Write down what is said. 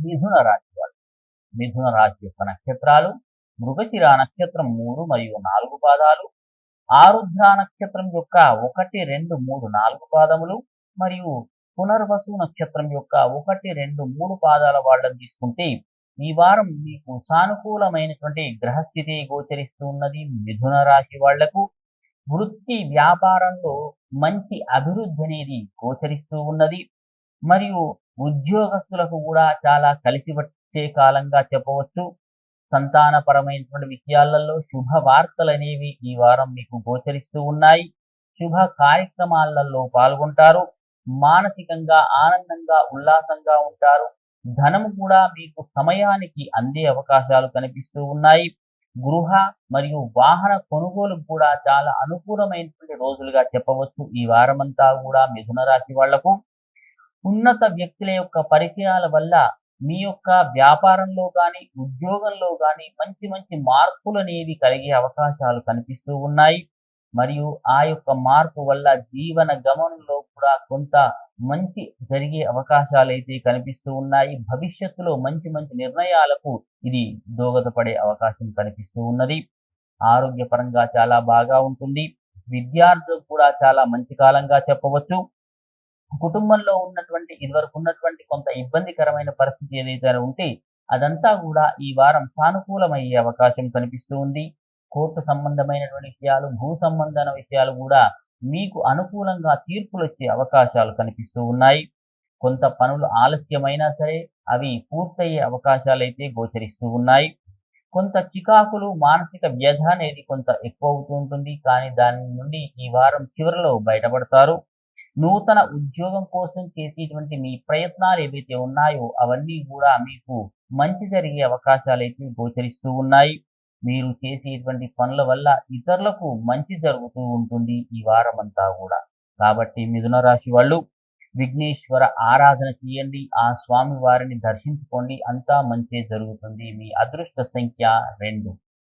మిథున రాశి వారు. మిథున రాశి యొక్క నక్షత్రాలు మృగశిర నక్షత్రం 3 మరియు 4 పాదాలు, ఆరుద్ర నక్షత్రం యొక్క 1, 2, 3, 4 పాదములు మరియు పునర్వసు నక్షత్రం యొక్క 1, 2, 3 పాదాల వాళ్ళని తీసుకుంటే ఈ వారం మీకు సానుకూలమైనటువంటి గ్రహస్థితి గోచరిస్తూ ఉన్నది. మిథున రాశి వాళ్లకు వృత్తి వ్యాపారంలో మంచి అభివృద్ధి అనేది గోచరిస్తూ ఉన్నది. మరియు ఉద్యోగస్తులకు కూడా చాలా కలిసి వచ్చే కాలంగా చెప్పవచ్చు. సంతానపరమైనటువంటి విషయాలలో శుభవార్తలు అనేవి ఈ వారం మీకు గోచరిస్తూ ఉన్నాయి. శుభ కార్యక్రమాలలో పాల్గొంటారు. మానసికంగా ఆనందంగా ఉల్లాసంగా ఉంటారు. ధనము కూడా మీకు సమయానికి అందే అవకాశాలు కనిపిస్తూ ఉన్నాయి. గృహ మరియు వాహన కొనుగోలు కూడా చాలా అనుకూలమైనటువంటి రోజులుగా చెప్పవచ్చు. ఈ వారమంతా కూడా మిథున రాశి వాళ్లకు ఉన్నత వ్యక్తుల యొక్క పరిచయాల వల్ల మీ యొక్క వ్యాపారంలో కానీ ఉద్యోగంలో కానీ మంచి మంచి మార్పులు అనేవి కలిగే అవకాశాలు కనిపిస్తూ ఉన్నాయి. మరియు ఆ యొక్క మార్పు వల్ల జీవన గమనంలో కూడా కొంత మంచి జరిగే అవకాశాలు అయితే కనిపిస్తూ ఉన్నాయి. భవిష్యత్తులో మంచి మంచి నిర్ణయాలకు ఇది దోహదపడే అవకాశం కనిపిస్తూ ఉన్నది. ఆరోగ్యపరంగా చాలా బాగా ఉంటుంది. విద్యార్థులకు కూడా చాలా మంచి కాలంగా చెప్పవచ్చు. కుటుంబంలో ఇదివరకు ఉన్నటువంటి కొంత ఇబ్బందికరమైన పరిస్థితి ఏదైతే ఉంటే అదంతా కూడా ఈ వారం సానుకూలమయ్యే అవకాశం కనిపిస్తూ ఉంది. కోర్టు సంబంధమైనటువంటి విషయాలు, భూ సంబంధమైన విషయాలు కూడా మీకు అనుకూలంగా తీర్పులు వచ్చే అవకాశాలు కనిపిస్తూ ఉన్నాయి. కొంత పనులు ఆలస్యమైనా సరే అవి పూర్తయ్యే అవకాశాలు అయితే గోచరిస్తూ ఉన్నాయి. కొంత చికాకులు, మానసిక వ్యధ అనేది కొంత ఎక్కువ అవుతూ ఉంటుంది. కానీ దాని నుండి ఈ వారం చివరిలో బయటపడతారు. నూతన ఉద్యోగం కోసం చేసేటువంటి మీ ప్రయత్నాలు ఏవైతే ఉన్నాయో అవన్నీ కూడా మీకు మంచి జరిగే అవకాశాలు అయితే గోచరిస్తూ ఉన్నాయి. మీరు చేసేటువంటి పనుల వల్ల ఇతరులకు మంచి జరుగుతూ ఉంటుంది ఈ వారమంతా కూడా. కాబట్టి మిథున రాశి వాళ్ళు విఘ్నేశ్వర ఆరాధన చేయండి. ఆ స్వామి వారిని దర్శించుకోండి. అంతా మంచి జరుగుతుంది. మీ అదృష్ట సంఖ్య 2.